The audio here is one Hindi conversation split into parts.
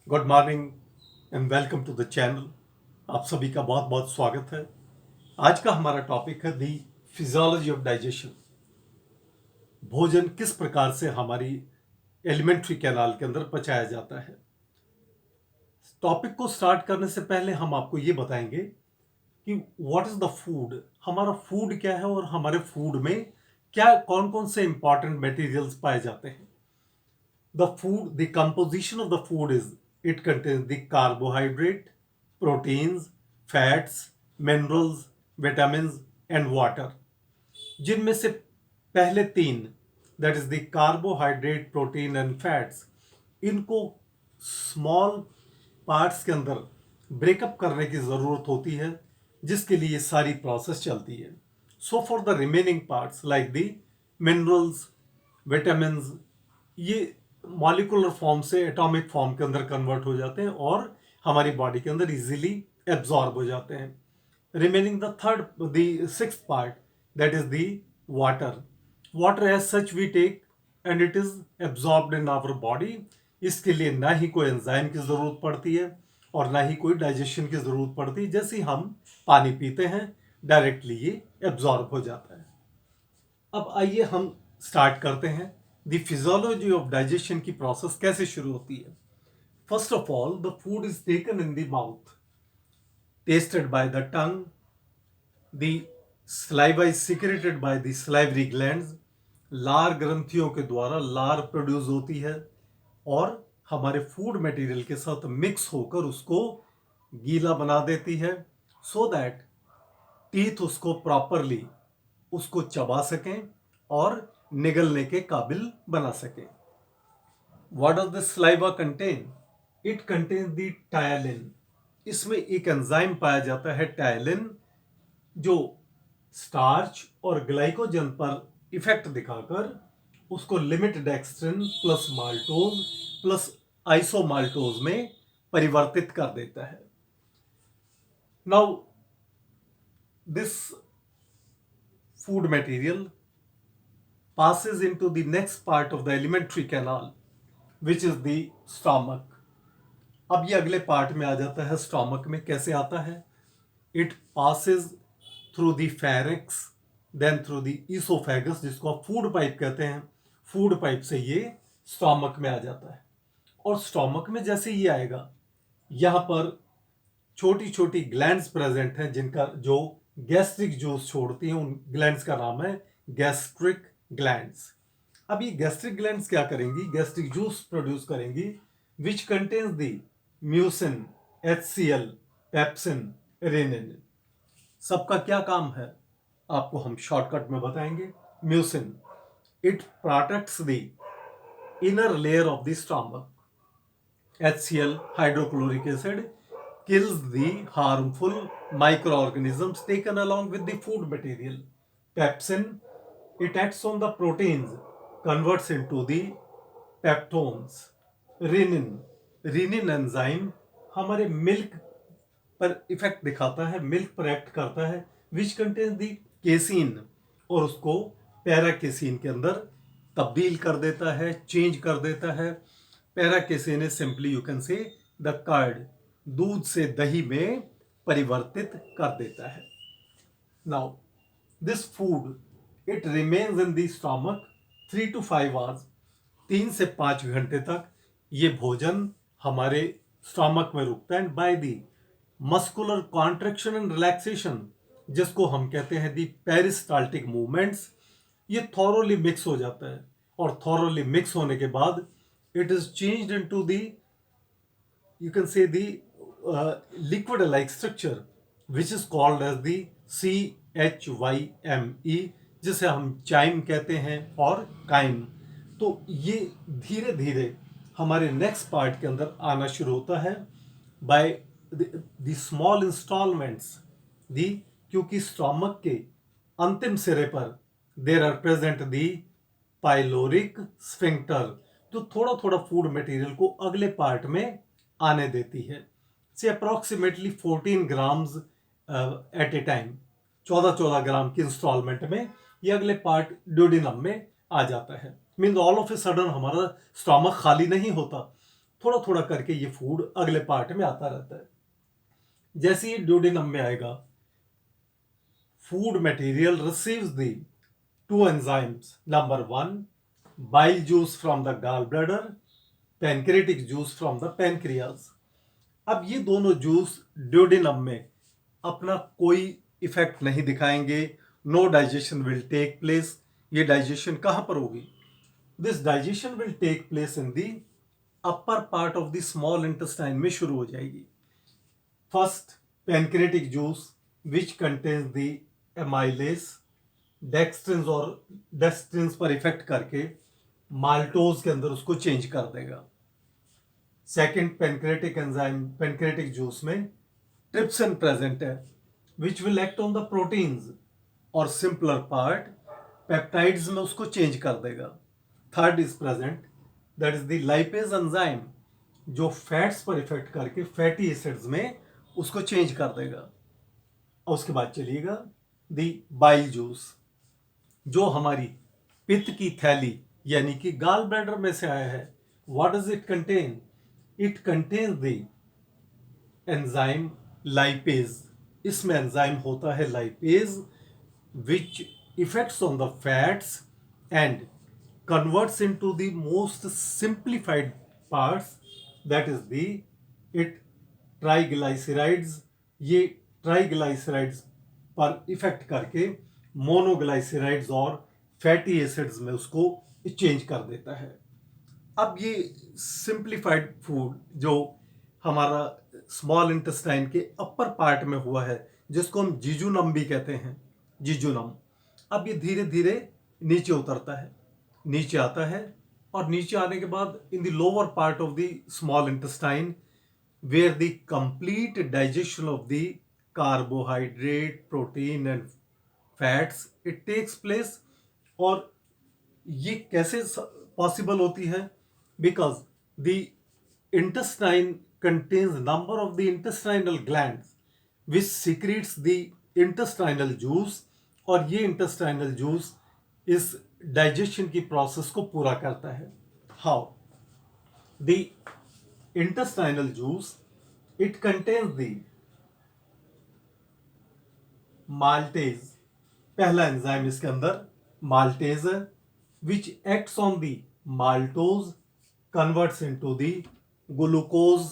Good morning and welcome to the channel. आप सभी का बहुत बहुत स्वागत है। आज का हमारा टॉपिक है दी फिजियोलॉजी ऑफ डाइजेशन। भोजन किस प्रकार से हमारी एलिमेंट्री कैनाल के अंदर पचाया जाता है। टॉपिक को स्टार्ट करने से पहले हम आपको ये बताएंगे कि व्हाट इज द फूड, हमारा फूड क्या है और हमारे फूड में क्या कौन कौन से इंपॉर्टेंट मटेरियल्स पाए जाते हैं। The composition of the food is it contains the carbohydrate, proteins, fats, minerals, vitamins and water. जिनमें से पहले तीन, that is the carbohydrate, protein and fats, इनको स्मॉल पार्ट्स के अंदर ब्रेकअप करने की ज़रूरत होती है, जिसके लिए सारी प्रोसेस चलती है। So for the remaining parts like the minerals, vitamins, ये मॉलिकुलर फॉर्म से एटॉमिक फॉर्म के अंदर कन्वर्ट हो जाते हैं और हमारी बॉडी के अंदर इजीली एब्जॉर्ब हो जाते हैं। Remaining the sixth part, that is the water. Water as such we take and it is absorbed in our body. इसके लिए ना ही कोई एंजाइम की ज़रूरत पड़ती है और ना ही कोई डाइजेशन की ज़रूरत पड़ती है। जैसे ही हम पानी पीते हैं डायरेक्टली ये एब्जॉर्ब हो जाता है। अब आइए हम स्टार्ट करते हैं द फिजियोलॉजी ऑफ डाइजेशन की प्रोसेस कैसे शुरू होती है। First of all the food is taken in the mouth, tested by the tongue, the saliva is secreted by the salivary glands, लार ग्रंथियों के द्वारा लार प्रोड्यूस होती है और हमारे फूड मटेरियल के साथ मिक्स होकर उसको गीला बना देती है, सो दैट टीथ उसको प्रॉपरली उसको चबा सकें और निगलने के काबिल बना सकें। What does the saliva contain? It contains the ptyalin. इसमें एक एंजाइम पाया जाता है टायलिन, जो स्टार्च और ग्लाइकोजन पर इफेक्ट दिखाकर उसको limit dextrin plus maltose plus isomaltose में परिवर्तित कर देता है। Now this food material passes into the next part of the alimentary canal, which is the stomach. अब ये अगले पार्ट में आ जाता है। स्टोमक में कैसे आता है? It passes through the pharynx, then through the oesophagus, जिसको आप फूड पाइप कहते हैं। फूड पाइप से ये स्टोमक में आ जाता है और स्टोमक में जैसे ये आएगा, यहाँ पर छोटी छोटी ग्लैंड्स प्रेजेंट हैं जिनका जो गैस्ट्रिक जूस छोड़ती हैं। उन ग्लैंड्स का नाम है गैस्ट्रिक ग्लैंड्स। अब ये गैस्ट्रिक ग्लैंड्स क्या करेंगी? गैस्ट्रिक जूस प्रोड्यूस करेंगी, which contains the mucin, HCl, pepsin, rennin. सबका क्या काम है आपको हम शॉर्टकट में बताएंगे। Mucin, it protects the inner layer of the stomach. HCl, hydrochloric acid, kills the harmful microorganisms taken along with the food material. Pepsin, it acts on the proteins, converts into the peptones. Renin, renin enzyme हमारे मिल्क पर इफेक्ट दिखाता है, मिल्क पर एक्ट करता है, विच कंटेन्स दी केसीन, और उसको पैराकेसीन के अंदर तब्दील कर देता है, चेंज कर देता है। Paracasein is simply you can say the curd, दूध से दही में परिवर्तित कर देता है। Now this food it remains in the stomach 3 to 5 hours, 3 से 5 घंटे तक ये भोजन हमारे स्टमक में रुकता है। By the muscular contraction and relaxation, जिसको हम कहते हैं दी पेरिस्टाल्टिक मूवमेंट्स, ये थॉरोली मिक्स हो जाता है और थॉरोली मिक्स होने के बाद it is changed into the, you can say the liquid like structure which is called as the CHYME, जिसे हम चाइम कहते हैं और काइम। तो ये धीरे धीरे हमारे नेक्स्ट पार्ट के अंदर आना शुरू होता है बाय द स्मॉल इंस्टॉलमेंट्स दी, क्योंकि स्टोमक के अंतिम सिरे पर there are present the pyloric sphincter, तो थोड़ा थोड़ा फूड मटेरियल को अगले पार्ट में आने देती है। से approximately 14 grams at a time, 14 gram की इंस्टॉलमेंट में ये अगले पार्ट ड्यूडिनम में आ जाता है। Mean all of a sudden हमारा स्टोमक खाली नहीं होता, थोड़ा थोड़ा करके ये फूड अगले पार्ट में आता रहता है। जैसे ये ड्यूडेनम में आएगा, food material receives the two enzymes. Number one, bile juice from the gallbladder, pancreatic juice from the pancreas. अब ये दोनों जूस ड्यूडेनम में अपना कोई इफेक्ट नहीं दिखाएंगे। No digestion will take place. ये डाइजेशन कहां पर होगी? This digestion will take place in the upper part of the small intestine में शुरू हो जाएगी। First, pancreatic juice which contains the amylase, dextrins और डेक्स्ट्रिन्स पर इफेक्ट करके माल्टोज के अंदर उसको चेंज कर देगा। Second, pancreatic enzyme pancreatic juice में ट्रिप्सिन प्रेजेंट है which will act on the proteins और सिंपलर पार्ट पेप्टाइड्स में उसको चेंज कर देगा। Third is present, that is the lipase enzyme जो फैट्स पर इफेक्ट करके फैटी एसिड्स में उसको चेंज कर देगा। और उसके बाद चलिएगा द बाइल जूस जो हमारी पित्त की थैली यानी कि गाल ब्लैडर में से आया है। What does it contain? It contains the enzyme lipase. इसमें एंजाइम होता है lipase which effects on the fats and converts into the most simplified parts, that is the it triglycerides। ये ट्राइग्लाइसराइड्स पर इफेक्ट करके मोनोग्लाइसराइड्स और फैटी एसिड्स में उसको चेंज कर देता है। अब ये सिंप्लीफाइड फूड जो हमारा स्मॉल इंटेस्टाइन के अपर पार्ट में हुआ है, जिसको हम जिजुनम भी कहते हैं, जिजुनम, अब ये धीरे धीरे नीचे उतरता है, नीचे आता है और नीचे आने के बाद in the lower part of the small intestine where the complete digestion of the carbohydrate, protein and fats it takes place. और ये कैसे पॉसिबल होती है? Because the intestine contains number of the intestinal glands which secretes the intestinal juice, और ये इंटेस्टाइनल जूस इस डाइजेशन की प्रोसेस को पूरा करता है। How? The intestinal juice it contains the maltase, पहला एंजाइम इसके अंदर माल्टेज है which acts on the maltose, converts into the glucose,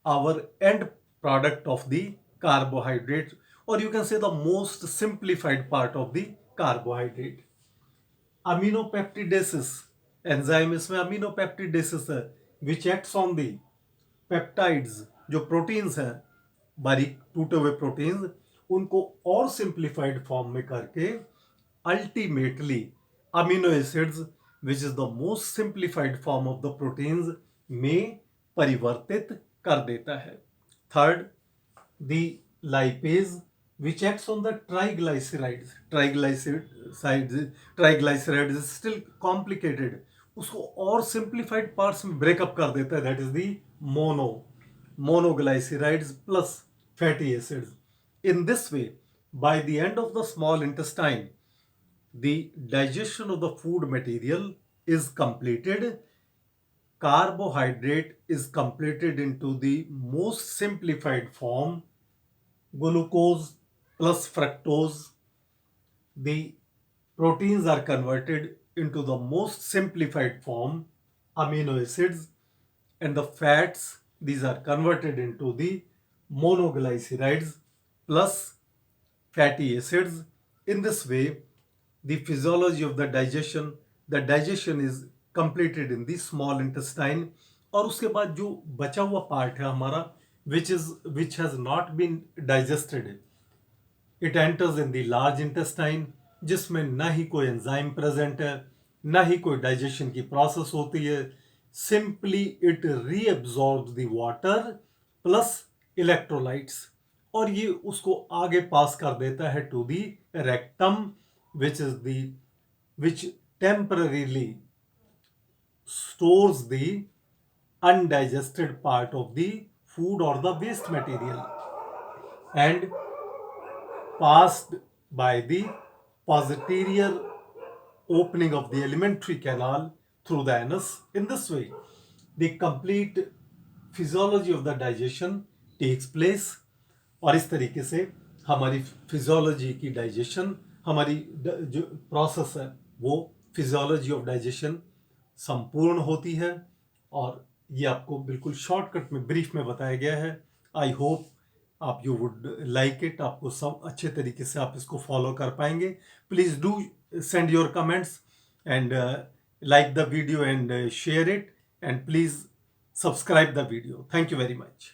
our end product of the carbohydrate, और you can say the most simplified part of the carbohydrate. Aminopeptidases enzyme इसमें अमीनोपेप्टिडेसिस है which acts on the peptides, जो प्रोटीन्स हैं बारीक टूटे हुए प्रोटीन्स, उनको और सिंप्लीफाइड फॉर्म में करके ultimately amino acids which is the most simplified form of the proteins में परिवर्तित कर देता है। Third, the lipase which acts on the triglycerides, triglycerides is still complicated, उसको और simplified parts में breakup कर देता है, that is the monoglycerides plus fatty acids। In this way, by the end of the small intestine, the digestion of the food material is completed, carbohydrate is completed into the most simplified form, glucose plus fructose, the proteins are converted into the most simplified form, amino acids, and the fats, these are converted into the monoglycerides plus fatty acids। In this way, the physiology of the digestion is completed in the small intestine। और उसके बाद जो बचा हुआ पार्ट है हमारा which has not been digested, it enters in the large intestine, जिसमें ना ही कोई एंजाइम प्रेजेंट है, ना ही कोई डाइजेशन की प्रोसेस होती है, simply it reabsorb the water plus electrolytes, और ये उसको आगे पास कर देता है to the rectum which temporarily stores the undigested part of the food और the waste material and passed by the posterior opening of the alimentary canal through the anus। In this way, the complete physiology of the digestion takes place, और इस तरीके से हमारी फिजियोलॉजी की डाइजेशन, हमारी जो प्रोसेस है वो फिजियोलॉजी ऑफ डाइजेशन संपूर्ण होती है। और ये आपको बिल्कुल शॉर्टकट में, ब्रीफ में बताया गया है। आई होप आप यू वुड लाइक इट, आपको सब अच्छे तरीके से आप इसको फॉलो कर पाएंगे। Please do send your comments and like the video and share it, and please subscribe the video. Thank you very much.